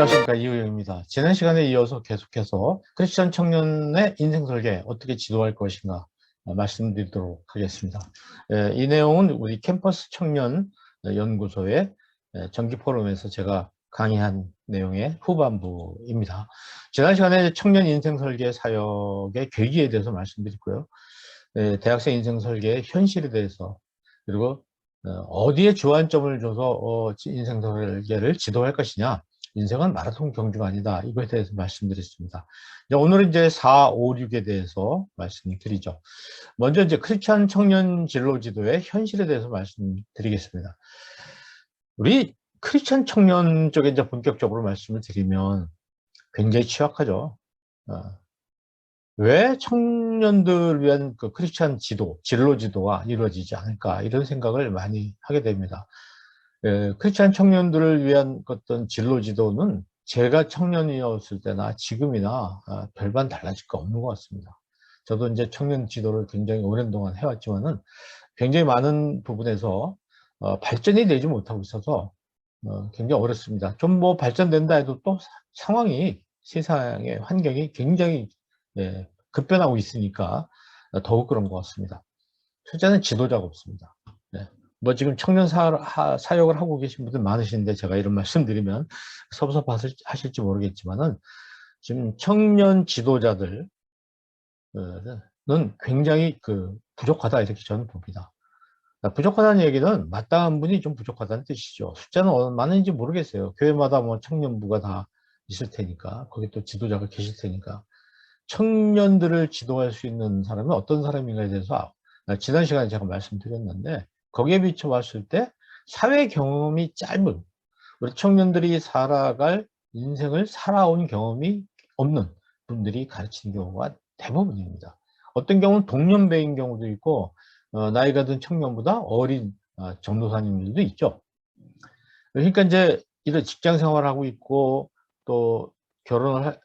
안녕하십니까, 이우영입니다. 지난 시간에 이어서 계속해서 크리스천 청년의 인생 설계 어떻게 지도할 것인가 말씀드리도록 하겠습니다. 이 내용은 우리 캠퍼스 청년 연구소의 정기 포럼에서 제가 강의한 내용의 후반부입니다. 지난 시간에 청년 인생 설계 사역의 계기에 대해서 말씀드렸고요. 대학생 인생 설계의 현실에 대해서, 그리고 어디에 주안점을 줘서 인생 설계를 지도할 것이냐, 인생은 마라톤 경주가 아니다, 이거에 대해서 말씀드렸습니다. 오늘은 이제 4, 5, 6에 대해서 말씀드리죠. 먼저 이제 크리스찬 청년 진로 지도의 현실에 대해서 말씀드리겠습니다. 우리 크리스찬 청년 쪽에 이제 본격적으로 말씀을 드리면 굉장히 취약하죠. 왜 청년들을 위한 그 크리스찬 지도, 진로 지도가 이루어지지 않을까, 이런 생각을 많이 하게 됩니다. 크리스찬 청년들을 위한 어떤 진로 지도는 제가 청년이었을 때나 지금이나 별반 달라질 거 없는 것 같습니다. 저도 이제 청년 지도를 굉장히 오랜 동안 해왔지만은 굉장히 많은 부분에서 발전이 되지 못하고 있어서 굉장히 어렵습니다. 좀 뭐 발전된다 해도 또 상황이, 세상의 환경이 굉장히 급변하고 있으니까 더욱 그런 것 같습니다. 첫째는 지도자가 없습니다. 뭐 지금 청년 사역을 하고 계신 분들 많으신데 제가 이런 말씀 드리면 섭섭하실지 모르겠지만은 지금 청년 지도자들은 굉장히 부족하다, 이렇게 저는 봅니다. 부족하다는 얘기는 마땅한 분이 좀 부족하다는 뜻이죠. 숫자는 많은지 모르겠어요. 교회마다 뭐 청년부가 다 있을 테니까, 거기 또 지도자가 계실 테니까. 청년들을 지도할 수 있는 사람이 어떤 사람인가에 대해서 지난 시간에 제가 말씀드렸는데, 거기에 비춰봤을 때 사회 경험이 짧은, 우리 청년들이 살아갈 인생을 살아온 경험이 없는 분들이 가르치는 경우가 대부분입니다. 어떤 경우는 동년배인 경우도 있고 나이가 든 청년보다 어린 전도사님들도 있죠. 그러니까 이제 이런 직장 생활을 하고 있고 또 결혼을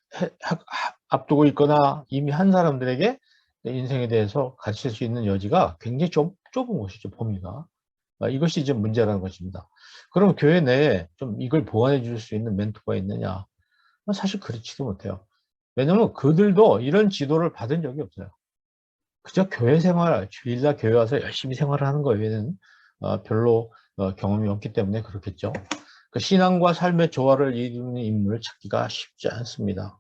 앞두고 있거나 이미 한 사람들에게 인생에 대해서 가르칠 수 있는 여지가 굉장히 좁은 것이죠, 봅니다. 이것이 이제 문제라는 것입니다. 그럼 교회 내에 좀 이걸 보완해 줄 수 있는 멘토가 있느냐? 사실 그렇지도 못해요. 왜냐면 그들도 이런 지도를 받은 적이 없어요. 그저 교회 생활, 주일날 교회 와서 열심히 생활을 하는 거 외에는 별로 경험이 없기 때문에 그렇겠죠. 그 신앙과 삶의 조화를 이루는 인물을 찾기가 쉽지 않습니다.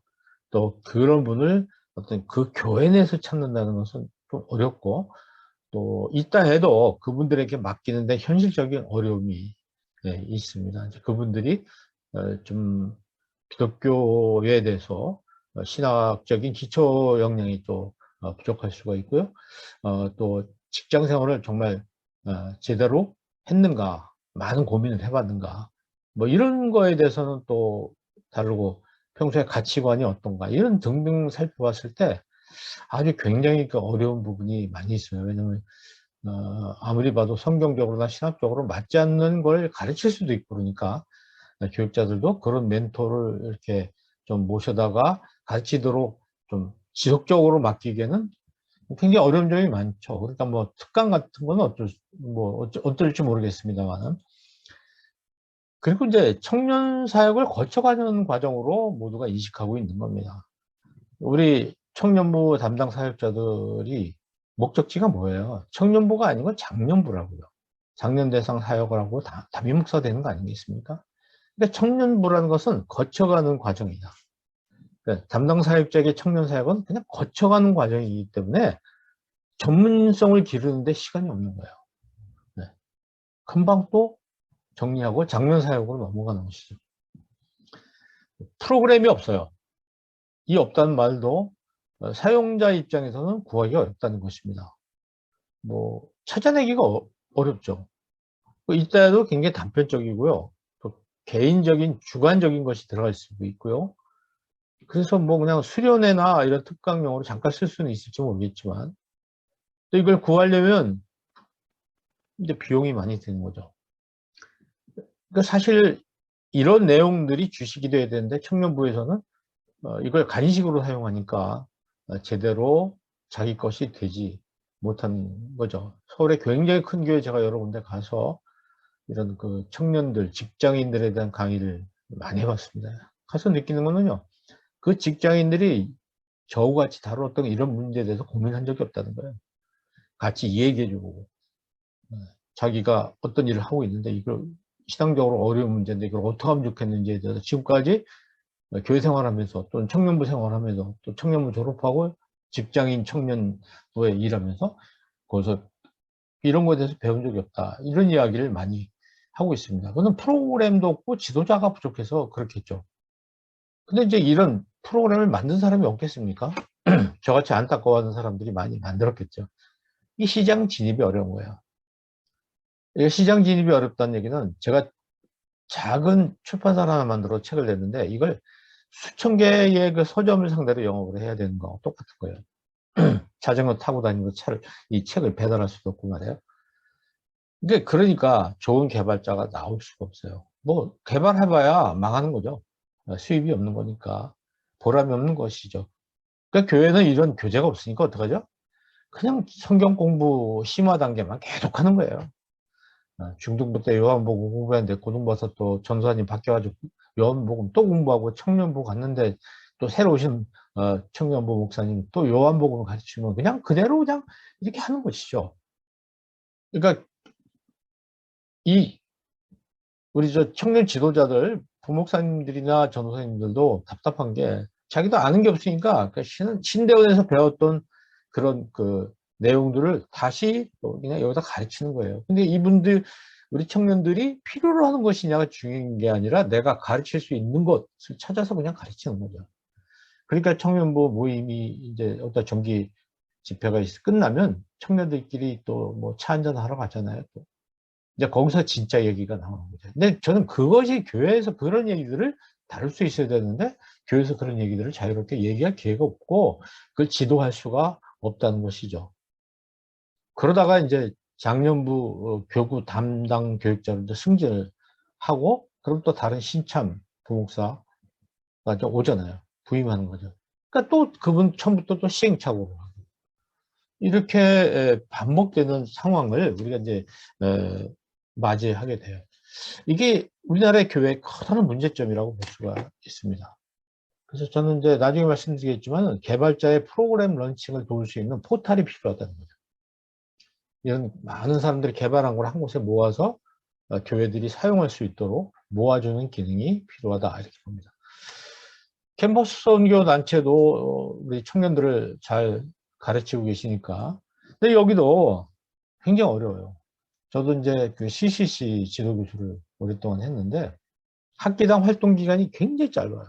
또 그런 분을 어떤 그 교회 내에서 찾는다는 것은 좀 어렵고, 또 있다 해도 그분들에게 맡기는데 현실적인 어려움이 있습니다. 이제 그분들이 좀 기독교에 대해서 신학적인 기초 역량이 또 부족할 수가 있고요. 또 직장 생활을 정말 제대로 했는가, 많은 고민을 해봤는가, 뭐 이런 거에 대해서는 또 다르고, 평소에 가치관이 어떤가, 이런 등등 살펴봤을 때 아주 굉장히 어려운 부분이 많이 있어요. 왜냐면 아무리 봐도 성경적으로나 신학적으로 맞지 않는 걸 가르칠 수도 있고, 그러니까 교육자들도 그런 멘토를 이렇게 좀 모셔다가 가르치도록 좀 지속적으로 맡기기에는 굉장히 어려운 점이 많죠. 그러니까 뭐 특강 같은 거는 어떨지 모르겠습니다만은. 그리고 이제 청년 사역을 거쳐가는 과정으로 모두가 인식하고 있는 겁니다. 우리 청년부 담당 사역자들이 목적지가 뭐예요? 청년부가 아니고 장년부라고요. 장년 대상 사역을 하고 담임 목사 되는 거 아니겠습니까? 그러니까 청년부라는 것은 거쳐가는 과정이다. 그러니까 담당 사역자에게 청년 사역은 그냥 거쳐가는 과정이기 때문에 전문성을 기르는데 시간이 없는 거예요. 네. 금방 또 정리하고 장년 사역으로 넘어가는 것이죠. 프로그램이 없어요. 이 없다는 말도 사용자 입장에서는 구하기가 어렵다는 것입니다. 뭐 찾아내기가 어렵죠. 있다 해도 굉장히 단편적이고요. 또 개인적인 주관적인 것이 들어갈 수도 있고요. 그래서 뭐 그냥 수련회나 이런 특강용으로 잠깐 쓸 수는 있을지 모르겠지만, 또 이걸 구하려면 이제 비용이 많이 드는 거죠. 그러니까 사실 이런 내용들이 주식이 돼야 되는데 청년부에서는 이걸 간식으로 사용하니까 제대로 자기 것이 되지 못한 거죠. 서울에 굉장히 큰 교회 제가 여러 군데 가서 이런 청년들, 직장인들에 대한 강의를 많이 해봤습니다. 가서 느끼는 거는요, 그 직장인들이 저하고 같이 다뤘던 이런 문제에 대해서 고민한 적이 없다는 거예요. 같이 얘기해주고, 자기가 어떤 일을 하고 있는데 이걸 시장적으로 어려운 문제인데 이걸 어떻게 하면 좋겠는지에 대해서 지금까지 교회 생활하면서 또는 청년부 생활하면서 또 청년부 졸업하고 직장인 청년부에 일하면서 거기서 이런 거에 대해서 배운 적이 없다. 이런 이야기를 많이 하고 있습니다. 그는 프로그램도 없고 지도자가 부족해서 그렇겠죠. 근데 이제 이런 프로그램을 만든 사람이 없겠습니까? 저같이 안타까워하는 사람들이 많이 만들었겠죠. 이 시장 진입이 어려운 거예요. 이 시장 진입이 어렵다는 얘기는 제가 작은 출판사 하나 만들어 책을 냈는데 이걸 수천 개의 그 서점을 상대로 영업을 해야 되는 거하고 똑같은 거예요. 자전거 타고 다니면서 이 책을 배달할 수도 없고 말이에요. 근데 그러니까 좋은 개발자가 나올 수가 없어요. 뭐 개발해봐야 망하는 거죠. 수입이 없는 거니까 보람이 없는 것이죠. 그러니까 교회는 이런 교재가 없으니까 어떡하죠? 그냥 성경 공부 심화 단계만 계속 하는 거예요. 중등부 때 요한복음 공부했는데 고등부와서 또 전도사님 바뀌어가지고 요한복음 또 공부하고 청년부 갔는데 또 새로 오신 청년부 목사님 또 요한복음을 가르치면 그냥 그대로 그냥 이렇게 하는 것이죠. 그러니까 이 우리 저 청년 지도자들 부목사님들이나 전도사님들도 답답한 게 자기도 아는 게 없으니까 그 신대원에서 배웠던 그런 그 내용들을 다시 그냥 여기다 가르치는 거예요. 근데 이분들 우리 청년들이 필요로 하는 것이냐가 중요한 게 아니라 내가 가르칠 수 있는 것을 찾아서 그냥 가르치는 거죠. 그러니까 청년부 모임이 이제 어떤 정기 집회가 끝나면 청년들끼리 또 뭐 차 한잔 하러 가잖아요. 또. 이제 거기서 진짜 얘기가 나오는 거죠. 근데 저는 그것이 교회에서 그런 얘기들을 다룰 수 있어야 되는데 교회에서 그런 얘기들을 자유롭게 얘기할 기회가 없고 그걸 지도할 수가 없다는 것이죠. 그러다가 이제 작년부 교구 담당 교육자로 승진을 하고 그럼 또 다른 신참 부목사가 오잖아요. 부임하는 거죠. 그러니까 또 그분 처음부터 또 시행착오로 하고 이렇게 반복되는 상황을 우리가 이제 맞이하게 돼요. 이게 우리나라의 교회의 커다란 문제점이라고 볼 수가 있습니다. 그래서 저는 이제 나중에 말씀드리겠지만 개발자의 프로그램 런칭을 도울 수 있는 포탈이 필요하다는 거죠. 이런 많은 사람들이 개발한 걸 한 곳에 모아서 교회들이 사용할 수 있도록 모아주는 기능이 필요하다 이렇게 봅니다. 캠퍼스 선교 단체도 우리 청년들을 잘 가르치고 계시니까 근데 여기도 굉장히 어려워요. 저도 이제 그 CCC 지도교수를 오랫동안 했는데 학기당 활동 기간이 굉장히 짧아요.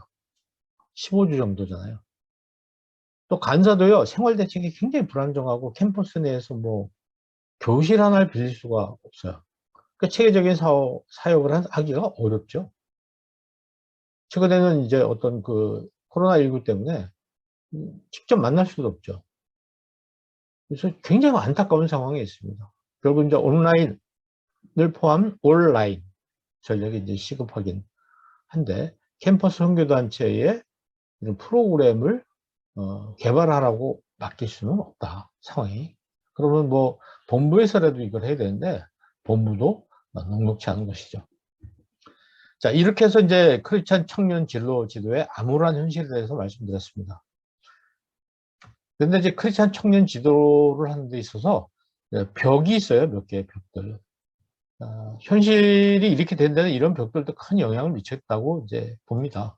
15주 정도잖아요. 또 간사도요, 생활 대책이 굉장히 불안정하고 캠퍼스 내에서 뭐 교실 하나를 빌릴 수가 없어요. 그러니까 체계적인 사역을 하기가 어렵죠. 최근에는 이제 어떤 그 코로나19 때문에 직접 만날 수도 없죠. 그래서 굉장히 안타까운 상황에 있습니다. 결국 이제 온라인을 포함 온라인 전략이 이제 시급하긴 한데 캠퍼스 선교단체의 이런 프로그램을 개발하라고 맡길 수는 없다 상황이. 그러면 뭐 본부에서라도 이걸 해야 되는데 본부도 녹록치 않은 것이죠. 자, 이렇게 해서 이제 크리스찬 청년 진로 지도의 암울한 현실에 대해서 말씀드렸습니다. 그런데 이제 크리스찬 청년 지도를 하는 데 있어서 벽이 있어요. 몇 개의 벽들. 현실이 이렇게 된다는 이런 벽들도 큰 영향을 미쳤다고 이제 봅니다.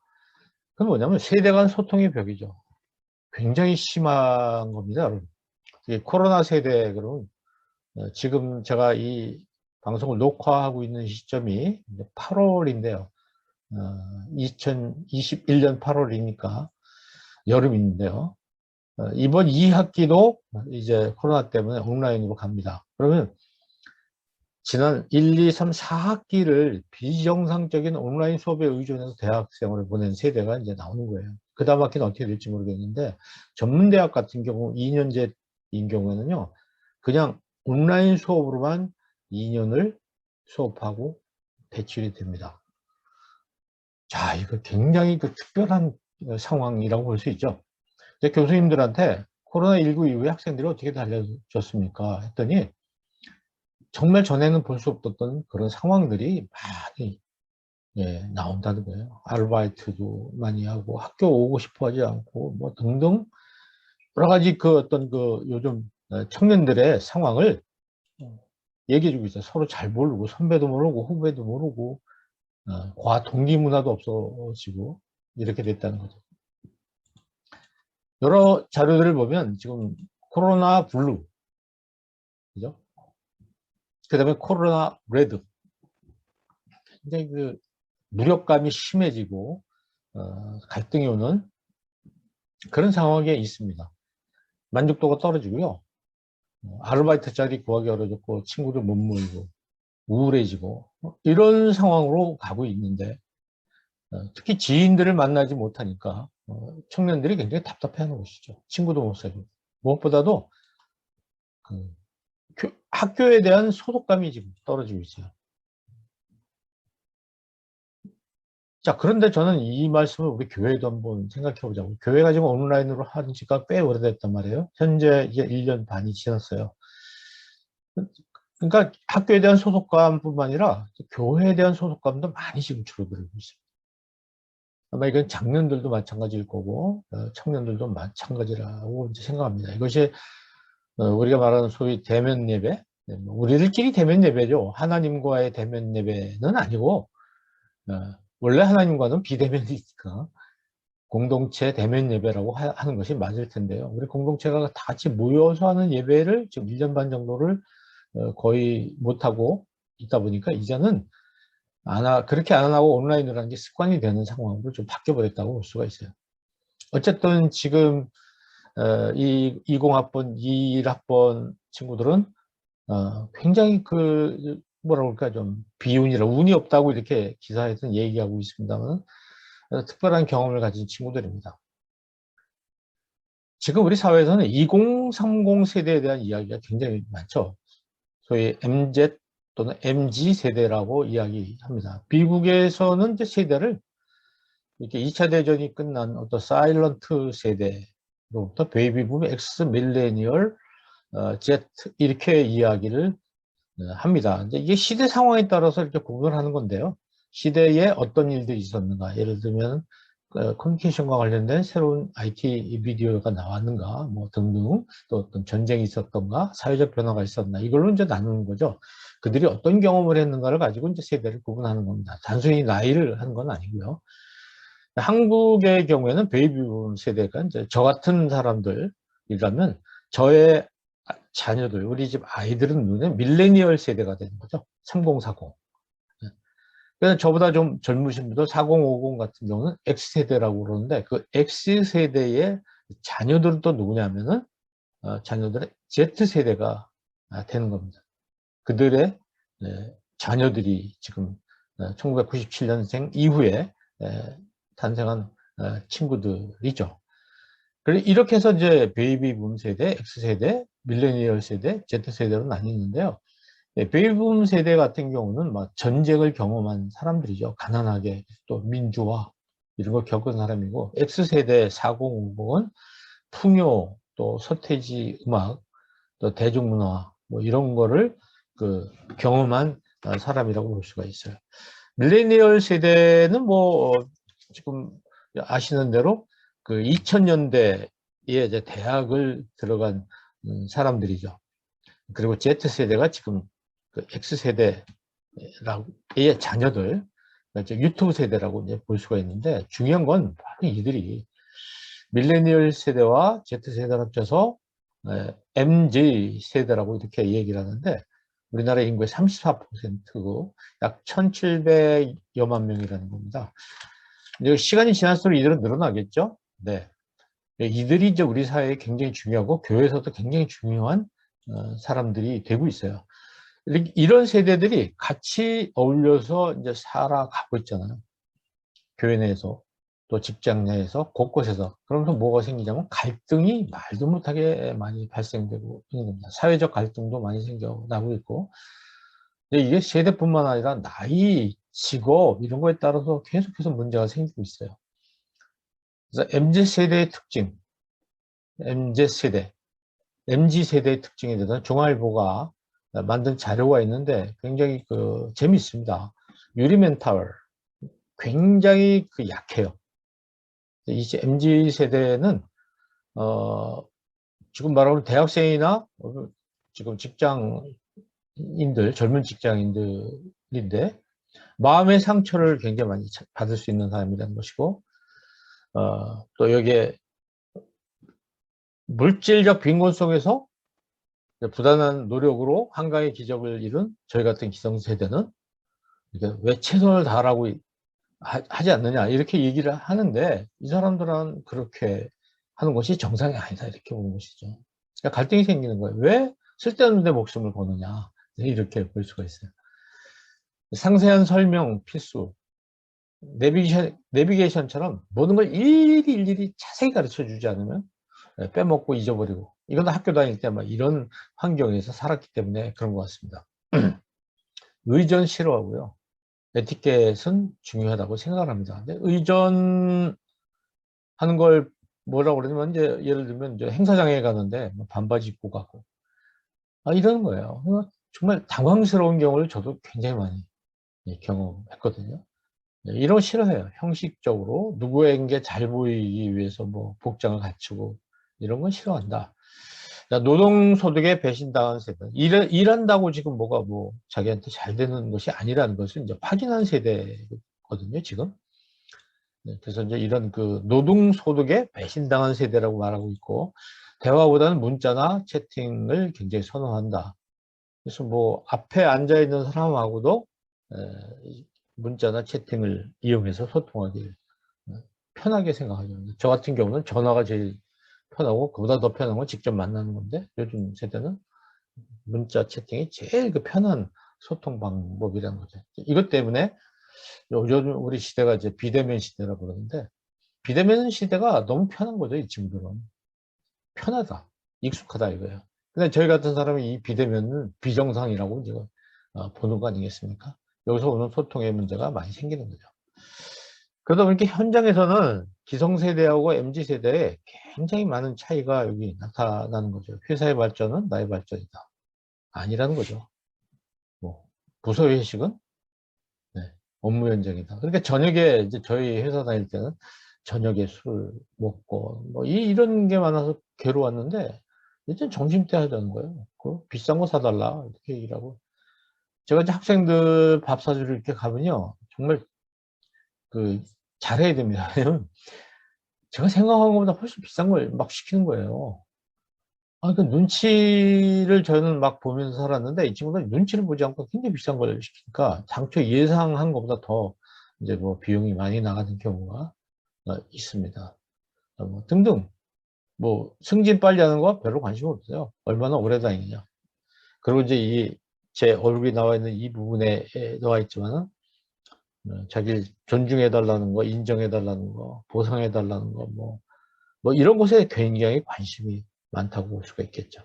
그건 뭐냐면 세대 간 소통의 벽이죠. 굉장히 심한 겁니다, 여러분. 코로나 세대, 그러면 지금 제가 이 방송을 녹화하고 있는 시점이 8월인데요. 2021년 8월이니까 여름인데요. 이번 2학기도 이제 코로나 때문에 온라인으로 갑니다. 그러면 지난 1, 2, 3, 4학기를 비정상적인 온라인 수업에 의존해서 대학생활을 보낸 세대가 이제 나오는 거예요. 그 다음 학기는 어떻게 될지 모르겠는데 전문대학 같은 경우 2년제인 경우에는요. 그냥 온라인 수업으로만 2년을 수업하고 배출이 됩니다. 자, 이거 굉장히 그 특별한 상황이라고 볼 수 있죠. 이제 교수님들한테 코로나19 이후에 학생들이 어떻게 달라졌습니까? 했더니 정말 전에는 볼 수 없었던 그런 상황들이 많이 예, 나온다는 거예요. 아르바이트도 많이 하고 학교 오고 싶어 하지 않고 뭐 등등 여러 가지 그 어떤 그 요즘 청년들의 상황을 얘기해 주고 있어요. 서로 잘 모르고 선배도 모르고 후배도 모르고 과 동기 문화도 없어지고 이렇게 됐다는 거죠. 여러 자료들을 보면 지금 코로나 블루, 그죠? 그 다음에 코로나 레드, 굉장히 그 무력감이 심해지고 갈등이 오는 그런 상황에 있습니다. 만족도가 떨어지고요. 아르바이트 자리 구하기 어려졌고 친구를 못 모이고 우울해지고 이런 상황으로 가고 있는데 특히 지인들을 만나지 못하니까 청년들이 굉장히 답답해하는 것이죠. 친구도 못 사귀고 무엇보다도 그 학교에 대한 소속감이 지금 떨어지고 있어요. 자, 그런데 저는 이 말씀을 우리 교회도 한번 생각해 보자고. 교회가 지금 온라인으로 한 지가 꽤 오래됐단 말이에요. 현재 이제 1년 반이 지났어요. 그러니까 학교에 대한 소속감뿐만 아니라 교회에 대한 소속감도 많이 지금 줄어들고 있어요. 아마 이건 장년들도 마찬가지일 거고 청년들도 마찬가지라고 이제 생각합니다. 이것이 우리가 말하는 소위 대면 예배, 뭐 우리들끼리 대면 예배죠. 하나님과의 대면 예배는 아니고 원래 하나님과는 비대면이니까 공동체 대면 예배라고 하는 것이 맞을 텐데요. 우리 공동체가 다 같이 모여서 하는 예배를 지금 1년 반 정도를 거의 못하고 있다 보니까 이제는 그렇게 안 하고 온라인으로 하는 게 습관이 되는 상황으로 좀 바뀌어버렸다고 볼 수가 있어요. 어쨌든 지금 이 20학번, 21학번 친구들은 굉장히 그 뭐라 그럴까 좀 비운이라 운이 없다고 이렇게 기사에서 얘기하고 있습니다만 특별한 경험을 가진 친구들입니다. 지금 우리 사회에서는 2030 세대에 대한 이야기가 굉장히 많죠. 소위 MZ 또는 MG 세대라고 이야기합니다. 미국에서는 이제 세대를 이렇게 2차 대전이 끝난 어떤 사일런트 세대로부터 베이비 붐, X 밀레니얼, Z 이렇게 이야기를 합니다. 이제 이게 시대 상황에 따라서 이렇게 구분을 하는 건데요. 시대에 어떤 일들이 있었는가. 예를 들면 커뮤니케이션과 관련된 새로운 IT 비디오가 나왔는가, 뭐 등등, 또 어떤 전쟁이 있었던가, 사회적 변화가 있었나, 이걸로 이제 나누는 거죠. 그들이 어떤 경험을 했는가를 가지고 이제 세대를 구분하는 겁니다. 단순히 나이를 하는 건 아니고요. 한국의 경우에는 베이비붐 세대가 이제 저 같은 사람들이라면 저의 자녀들, 우리 집 아이들은 눈에 밀레니얼 세대가 되는 거죠. 3040. 그래서 저보다 좀 젊으신 분들 4050 같은 경우는 X세대라고 그러는데 그 X세대의 자녀들은 또 누구냐면은 자녀들의 Z세대가 되는 겁니다. 그들의 자녀들이 지금 1997년생 이후에 탄생한 친구들이죠. 그래서 이렇게 해서 이제 베이비붐 세대, X세대, 밀레니얼 세대, Z세대로 나뉘는데요. 베이비붐 세대 같은 경우는 막 전쟁을 경험한 사람들이죠. 가난하게 또 민주화 이런 걸 겪은 사람이고 X세대 4050은 풍요 또 서태지 음악 또 대중문화 뭐 이런 거를 그 경험한 사람이라고 볼 수가 있어요. 밀레니얼 세대는 뭐 지금 아시는 대로 그 2000년대에 이제 대학을 들어간 사람들이죠. 그리고 Z세대가 지금 그 X세대의 자녀들, 유튜브 세대라고 이제 볼 수가 있는데 중요한 건 바로 이들이 밀레니얼 세대와 Z세대를 합쳐서 MZ 세대라고 이렇게 얘기를 하는데 우리나라 인구의 34%고 약 1700여만 명이라는 겁니다. 시간이 지날수록 이들은 늘어나겠죠? 네. 이들이 이제 우리 사회에 굉장히 중요하고 교회에서도 굉장히 중요한 사람들이 되고 있어요. 이런 세대들이 같이 어울려서 이제 살아가고 있잖아요. 교회 내에서 또 직장 내에서 곳곳에서. 그러면서 뭐가 생기냐면 갈등이 말도 못하게 많이 발생되고 있는 겁니다. 사회적 갈등도 많이 생겨나고 있고. 근데 이게 세대뿐만 아니라 나이, 직업 이런 거에 따라서 계속해서 문제가 생기고 있어요. 그래서 MZ세대의 특징, MZ세대, MZ세대의 특징에 대해서 중앙일보가 만든 자료가 있는데 굉장히 재미있습니다. 유리멘탈, 굉장히 약해요. 이 MZ 세대는 지금 말하는 대학생이나 지금 직장인들, 젊은 직장인들인데 마음의 상처를 굉장히 많이 받을 수 있는 사람이라는 것이고, 또 여기에 물질적 빈곤 속에서 부단한 노력으로 한가의 기적을 이룬 저희 같은 기성세대는 왜 최선을 다하라고 하지 않느냐 이렇게 얘기를 하는데, 이 사람들은 그렇게 하는 것이 정상이 아니다 이렇게 보는 것이죠. 그러니까 갈등이 생기는 거예요. 왜 쓸데없는 데 목숨을 거느냐 이렇게 볼 수가 있어요. 상세한 설명 필수. 내비게이션처럼 모든 걸 일일이 자세히 가르쳐 주지 않으면 빼먹고 잊어버리고, 이건 학교 다닐 때 막 이런 환경에서 살았기 때문에 그런 것 같습니다. 의전 싫어하고요. 에티켓은 중요하다고 생각을 합니다. 근데 의전하는 걸 뭐라고 그러냐면, 이제 예를 들면 이제 행사장에 가는데 반바지 입고 가고 이러는 거예요. 정말 당황스러운 경우를 저도 굉장히 많이 경험했거든요. 이런 거 싫어해요. 형식적으로 누구에게 잘 보이기 위해서 뭐 복장을 갖추고 이런 건 싫어한다. 노동소득에 배신당한 세대. 일한다고 지금 뭐가 뭐 자기한테 잘 되는 것이 아니라는 것을 이제 확인한 세대거든요, 지금. 그래서 이제 이런 노동소득에 배신당한 세대라고 말하고 있고, 대화보다는 문자나 채팅을 굉장히 선호한다. 그래서 뭐 앞에 앉아 있는 사람하고도 문자나 채팅을 이용해서 소통하길 편하게 생각하죠. 저 같은 경우는 전화가 제일 편하고, 그보다 더 편한 건 직접 만나는 건데, 요즘 세대는 문자 채팅이 제일 편한 소통 방법이라는 거죠. 이것 때문에 요즘 우리 시대가 이제 비대면 시대라고 그러는데, 비대면 시대가 너무 편한 거죠. 이 친구들은 편하다, 익숙하다 이거예요. 근데 저희 같은 사람이 이 비대면은 비정상이라고 이제 보는 거 아니겠습니까? 여기서 오는 소통의 문제가 많이 생기는 거죠. 그러다 보니까 현장에서는 기성세대하고 MZ세대에 굉장히 많은 차이가 여기 나타나는 거죠. 회사의 발전은 나의 발전이다. 아니라는 거죠. 뭐, 부서 회식은 네, 업무 현장이다. 그러니까 저녁에 이제 저희 회사 다닐 때는 저녁에 술 먹고 뭐 이런 게 많아서 괴로웠는데, 이제 점심때 하자는 거예요. 비싼 거 사달라 이렇게 얘기를 하고, 제가 이제 학생들 밥 사주러 이렇게 가면요, 정말 잘해야 됩니다. 제가 생각한 것보다 훨씬 비싼 걸 막 시키는 거예요. 눈치를 저는 막 보면서 살았는데, 이 친구들은 눈치를 보지 않고 굉장히 비싼 걸 시키니까 당초 예상한 것보다 더 이제 뭐 비용이 많이 나가는 경우가 있습니다. 뭐 등등, 뭐 승진 빨리 하는 거 별로 관심 없어요. 얼마나 오래 다니냐. 그리고 이제 제 얼굴이 나와 있는 이 부분에 나와 있지만은, 자기를 존중해 달라는 거, 인정해 달라는 거, 보상해 달라는 거, 뭐 이런 것에 굉장히 관심이 많다고 볼 수가 있겠죠.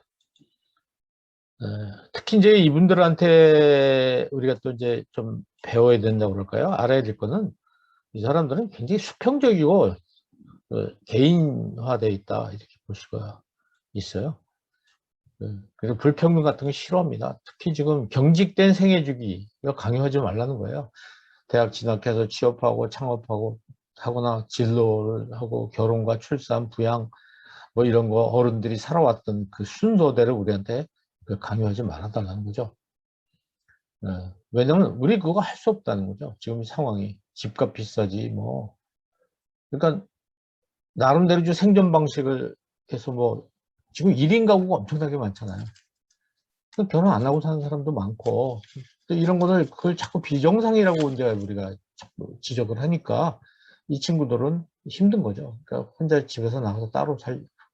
특히 이제 이분들한테 우리가 또 이제 좀 배워야 된다고 그럴까요? 알아야 될 거는, 이 사람들은 굉장히 수평적이고 개인화되어 있다 이렇게 볼 수가 있어요. 그래서 불평등 같은 거 싫어합니다. 특히 지금 경직된 생애주기 이거 강요하지 말라는 거예요. 대학 진학해서 취업하고 창업하고 하거나 진로를 하고 결혼과 출산, 부양 뭐 이런 거 어른들이 살아왔던 그 순서대로 우리한테 강요하지 말아달라는 거죠. 왜냐면 우리 그거 할 수 없다는 거죠. 지금 상황이 집값 비싸지 뭐. 그러니까 나름대로 좀 생존 방식을 해서 뭐 지금 1인 가구가 엄청나게 많잖아요. 결혼 안 하고 사는 사람도 많고, 또 이런 거를 그걸 자꾸 비정상이라고 이제 우리가 자꾸 지적을 하니까 이 친구들은 힘든 거죠. 그러니까 혼자 집에서 나가서 따로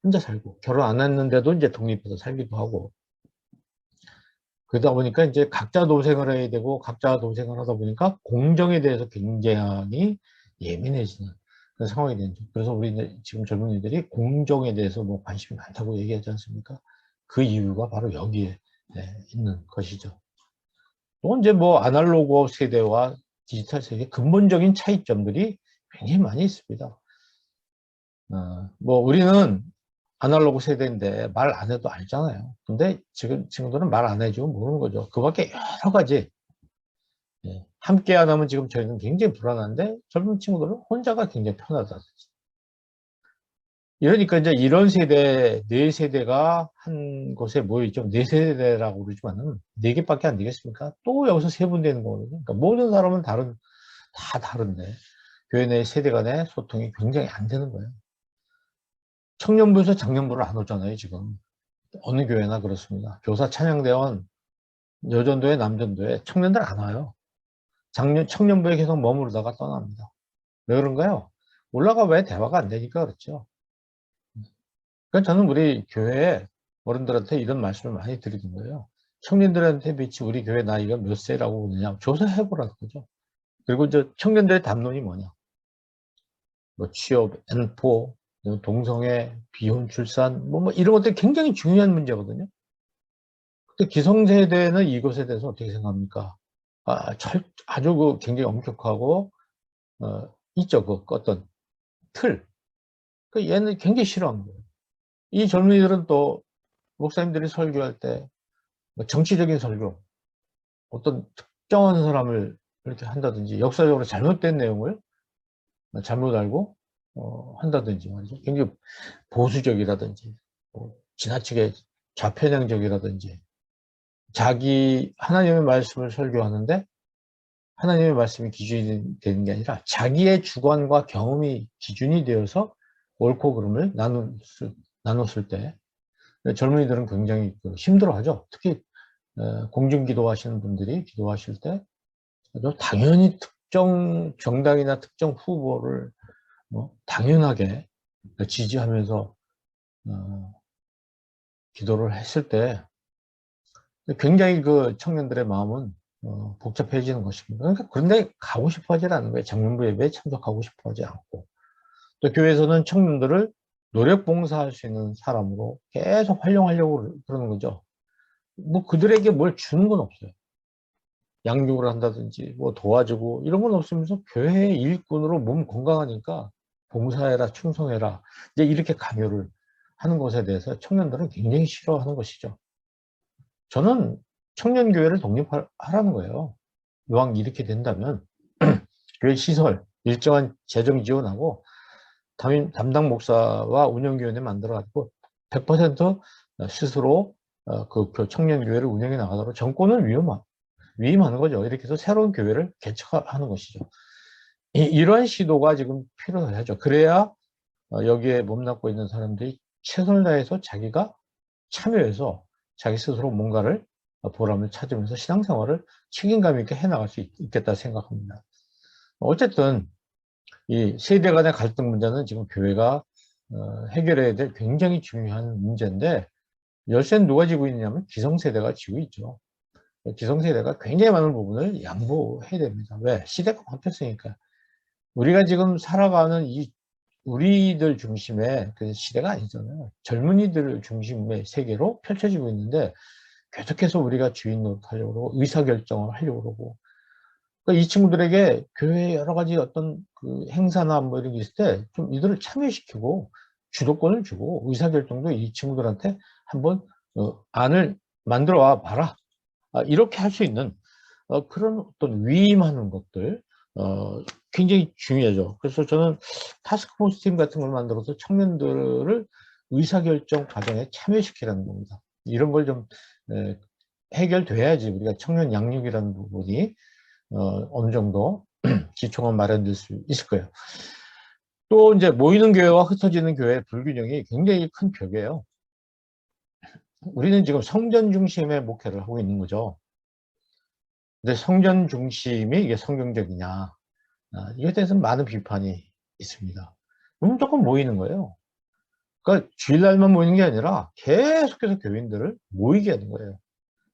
혼자 살고, 결혼 안 했는데도 이제 독립해서 살기도 하고, 그러다 보니까 이제 각자 도생을 해야 되고, 각자 도생을 하다 보니까 공정에 대해서 굉장히 예민해지는 그런 상황이 되는 거죠. 그래서 우리 이제 지금 젊은이들이 공정에 대해서 뭐 관심이 많다고 얘기하지 않습니까? 그 이유가 바로 여기에 있는 것이죠. 또 이제 뭐 아날로그 세대와 디지털 세대 근본적인 차이점들이 굉장히 많이 있습니다. 뭐 우리는 아날로그 세대인데 말 안 해도 알잖아요. 근데 지금 친구들은 말 안 해주면 모르는 거죠. 그 밖에 여러 가지 함께 안 하면 지금 저희는 굉장히 불안한데 젊은 친구들은 혼자가 굉장히 편하다. 이러니까 이제 이런 세대, 네 세대가 한 곳에 모여있죠. 네 세대라고 그러지만은 네 개밖에 안 되겠습니까? 또 여기서 세분되는 거거든요. 그러니까 모든 사람은 다 다른데 교회 내 세대 간의 소통이 굉장히 안 되는 거예요. 청년부에서 장년부를 안 오잖아요, 지금. 어느 교회나 그렇습니다. 교사 찬양대원, 여전도회, 남전도회, 청년들 안 와요. 청년부에 계속 머무르다가 떠납니다. 왜 그런가요? 올라가 왜 대화가 안 되니까 그렇죠. 그러니까 저는 우리 교회 어른들한테 이런 말씀을 많이 드리는 거예요. 청년들한테 비치 우리 교회 나이가 몇 세라고 그러냐 조사해보라는 거죠. 그리고 이제 청년들의 담론이 뭐냐. 뭐 취업, N4, 동성애, 비혼 출산, 뭐 이런 것들이 굉장히 중요한 문제거든요. 근데 기성세대는 이것에 대해서 어떻게 생각합니까? 아주 굉장히 엄격하고, 있죠. 그 어떤 틀. 얘는 굉장히 싫어하는 거예요. 이 젊은이들은 또 목사님들이 설교할 때 정치적인 설교, 어떤 특정한 사람을 이렇게 한다든지 역사적으로 잘못된 내용을 잘못 알고 한다든지 말이죠. 굉장히 보수적이라든지 지나치게 좌편향적이라든지 자기 하나님의 말씀을 설교하는데 하나님의 말씀이 기준이 되는 게 아니라 자기의 주관과 경험이 기준이 되어서 옳고 그름을 나눴을 때 젊은이들은 굉장히 힘들어하죠. 특히 공중기도 하시는 분들이 기도하실 때 당연히 특정 정당이나 특정 후보를 당연하게 지지하면서 기도를 했을 때 굉장히 그 청년들의 마음은 복잡해지는 것입니다. 그러니까 그런데 가고 싶어 하지 않는 거예요. 장년부 예배에 참석하고 싶어 하지 않고. 또 교회에서는 청년들을 노력 봉사할 수 있는 사람으로 계속 활용하려고 그러는 거죠. 뭐 그들에게 뭘 주는 건 없어요. 양육을 한다든지 뭐 도와주고 이런 건 없으면서 교회의 일꾼으로 몸 건강하니까 봉사해라 충성해라 이제 이렇게 강요를 하는 것에 대해서 청년들은 굉장히 싫어하는 것이죠. 저는 청년교회를 독립하라는 거예요. 이왕 이렇게 된다면 교회 시설 일정한 재정 지원하고 담당 목사와 운영위원회 만들어가지고 100% 스스로 그 청년교회를 운영해 나가도록 정권을 위임하는 거죠. 이렇게 해서 새로운 교회를 개척하는 것이죠. 이러한 시도가 지금 필요하죠. 그래야 여기에 몸담고 있는 사람들이 최선을 다해서 자기가 참여해서 자기 스스로 뭔가를 보람을 찾으면서 신앙생활을 책임감 있게 해나갈 수 있겠다 생각합니다. 어쨌든 이 세대 간의 갈등 문제는 지금 교회가 해결해야 될 굉장히 중요한 문제인데 열쇠는 누가 쥐고 있냐면 기성세대가 쥐고 있죠. 기성세대가 굉장히 많은 부분을 양보해야 됩니다. 왜? 시대가 바뀌었으니까. 우리가 지금 살아가는 이 우리들 중심의 그 시대가 아니잖아요. 젊은이들 중심의 세계로 펼쳐지고 있는데 계속해서 우리가 주인 노릇하려고 그러고 의사결정을 하려고 그러고 그러니까 이 친구들에게 교회의 여러 가지 어떤 그 행사나 뭐 이런 게 있을 때 좀 이들을 참여시키고 주도권을 주고 의사결정도 이 친구들한테 한번 안을 만들어 와 봐라. 이렇게 할 수 있는 그런 어떤 위임하는 것들 굉장히 중요하죠. 그래서 저는 타스크포스 팀 같은 걸 만들어서 청년들을 의사결정 과정에 참여시키라는 겁니다. 이런 걸 좀 해결돼야지 우리가 청년 양육이라는 부분이 어느 정도 기초가 마련될 수 있을 거예요. 또 이제 모이는 교회와 흩어지는 교회의 불균형이 굉장히 큰 벽이에요. 우리는 지금 성전 중심의 목회를 하고 있는 거죠. 근데 성전 중심이 이게 성경적이냐? 이에 대해서는 많은 비판이 있습니다. 무조건 모이는 거예요. 그러니까 주일날만 모이는 게 아니라 계속해서 교인들을 모이게 하는 거예요.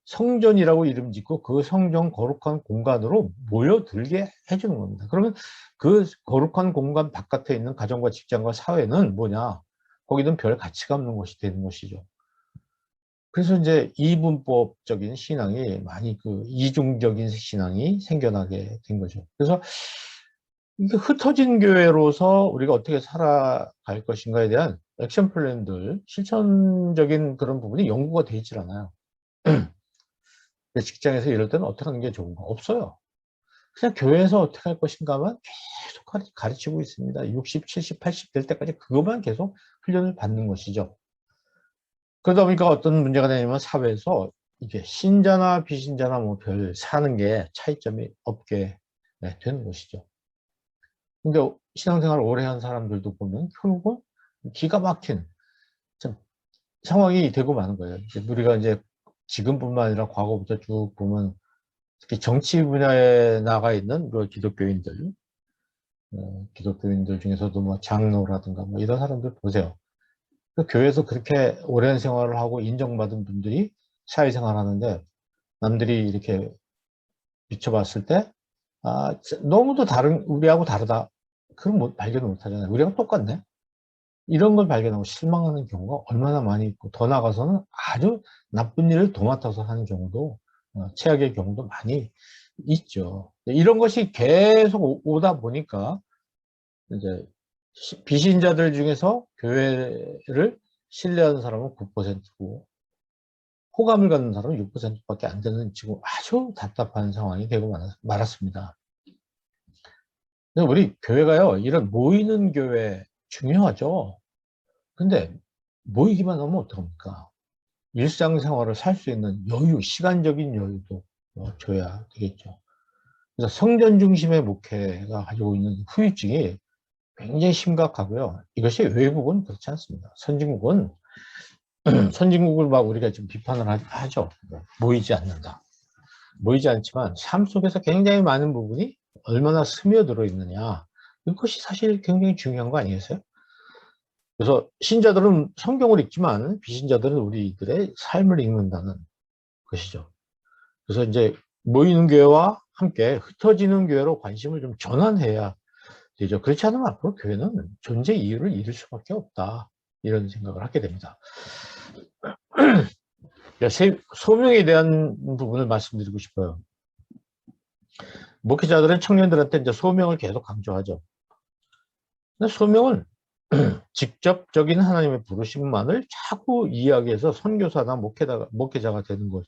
성전이라고 이름 짓고 그 성전 거룩한 공간으로 모여들게 해주는 겁니다. 그러면 그 거룩한 공간 바깥에 있는 가정과 직장과 사회는 뭐냐? 거기는 별 가치가 없는 것이 되는 것이죠. 그래서 이제 이분법적인 신앙이 많이 그 이중적인 신앙이 생겨나게 된 거죠. 그래서 이게 흩어진 교회로서 우리가 어떻게 살아갈 것인가에 대한 액션 플랜들, 실천적인 그런 부분이 연구가 되어 있질 않아요. 직장에서 이럴 때는 어떻게 하는 게 좋은가? 없어요. 그냥 교회에서 어떻게 할 것인가만 계속 가르치고 있습니다. 60, 70, 80 될 때까지 그것만 계속 훈련을 받는 것이죠. 그러다 보니까 어떤 문제가 되냐면 사회에서 이게 신자나 비신자나 뭐 별 사는 게 차이점이 없게 되는 것이죠. 근데 신앙생활을 오래 한 사람들도 보면 결국은 기가 막힌 참 상황이 되고 마는 거예요. 이제 우리가 이제 지금뿐만 아니라 과거부터 쭉 보면 특히 정치 분야에 나가 있는 그 기독교인들 중에서도 뭐 장로라든가 뭐 이런 사람들 보세요. 그 교회에서 그렇게 오랜 생활을 하고 인정받은 분들이 사회생활 하는데 남들이 이렇게 비춰봤을 때, 아, 너무도 우리하고 다르다. 그런 발견을 못 하잖아요. 우리랑 똑같네. 이런 걸 발견하고 실망하는 경우가 얼마나 많이 있고, 더 나아가서는 아주 나쁜 일을 도맡아서 하는 경우도, 최악의 경우도 많이 있죠. 이런 것이 계속 오다 보니까, 이제, 비신자들 중에서 교회를 신뢰하는 사람은 9%고, 호감을 갖는 사람은 6%밖에 안 되는 지금 아주 답답한 상황이 되고 말았습니다. 우리 교회가요, 이런 모이는 교회 중요하죠. 근데 모이기만 하면 어떡합니까? 일상생활을 살 수 있는 여유, 시간적인 여유도 줘야 되겠죠. 그래서 성전 중심의 목회가 가지고 있는 후유증이 굉장히 심각하고요. 이것이 외국은 그렇지 않습니다. 선진국을 막 우리가 지금 비판을 하죠. 모이지 않는다. 모이지 않지만 삶 속에서 굉장히 많은 부분이 얼마나 스며들어 있느냐. 이것이 사실 굉장히 중요한 거 아니겠어요? 그래서 신자들은 성경을 읽지만 비신자들은 우리들의 삶을 읽는다는 것이죠. 그래서 이제 모이는 교회와 함께 흩어지는 교회로 관심을 좀 전환해야 되죠. 그렇지 않으면 앞으로 교회는 존재 이유를 잃을 수밖에 없다. 이런 생각을 하게 됩니다. 소명에 대한 부분을 말씀드리고 싶어요. 목회자들은 청년들한테 이제 소명을 계속 강조하죠. 근데 소명은 직접적인 하나님의 부르심만을 자꾸 이야기해서 선교사나 목회자가 되는 것.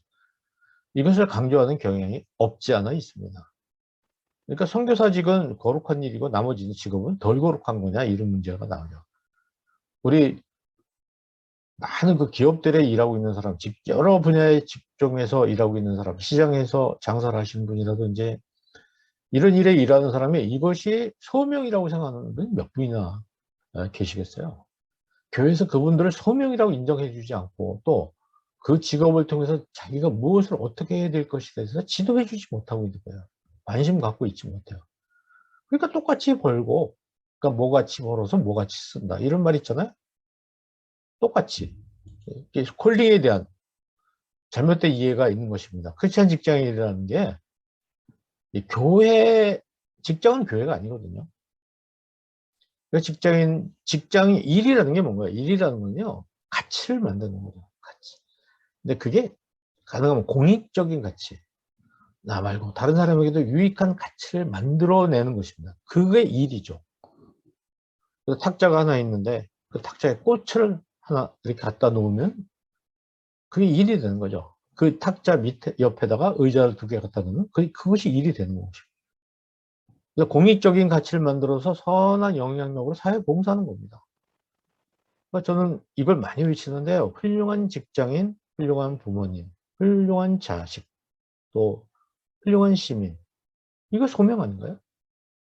이것을 강조하는 경향이 없지 않아 있습니다. 그러니까 선교사직은 거룩한 일이고 나머지 직업은 덜 거룩한 거냐 이런 문제가 나오죠. 우리 많은 그 기업들에 일하고 있는 사람, 여러 분야의 직종에서 일하고 있는 사람, 시장에서 장사를 하시는 분이라든지 이런 일에 일하는 사람이 이것이 소명이라고 생각하는 분이 몇 분이나 계시겠어요. 교회에서 그분들을 소명이라고 인정해 주지 않고 또 그 직업을 통해서 자기가 무엇을 어떻게 해야 될 것에 대해서 지도해 주지 못하고 있는 거예요. 관심 갖고 있지 못해요. 그러니까 똑같이 벌고, 그러니까 뭐같이 벌어서 뭐같이 쓴다. 이런 말 있잖아요. 똑같이. 콜링에 대한 잘못된 이해가 있는 것입니다. 크리스찬 직장인이라는 게 직장은 교회가 아니거든요. 직장인 일이라는 게 뭔가요? 일이라는 건요, 가치를 만드는 거죠. 가치. 근데 그게 가능하면 공익적인 가치. 나 말고 다른 사람에게도 유익한 가치를 만들어내는 것입니다. 그게 일이죠. 탁자가 하나 있는데 그 탁자에 꽃을 하나 이렇게 갖다 놓으면 그게 일이 되는 거죠. 그 탁자 밑에 옆에다가 의자를 2개 갖다 놓으면 그것이 일이 되는 것이죠. 그래서 공익적인 가치를 만들어서 선한 영향력으로 사회에 봉사하는 겁니다. 그러니까 저는 이걸 많이 외치는데요. 훌륭한 직장인, 훌륭한 부모님, 훌륭한 자식, 또 훌륭한 시민. 이거 소명 아닌가요?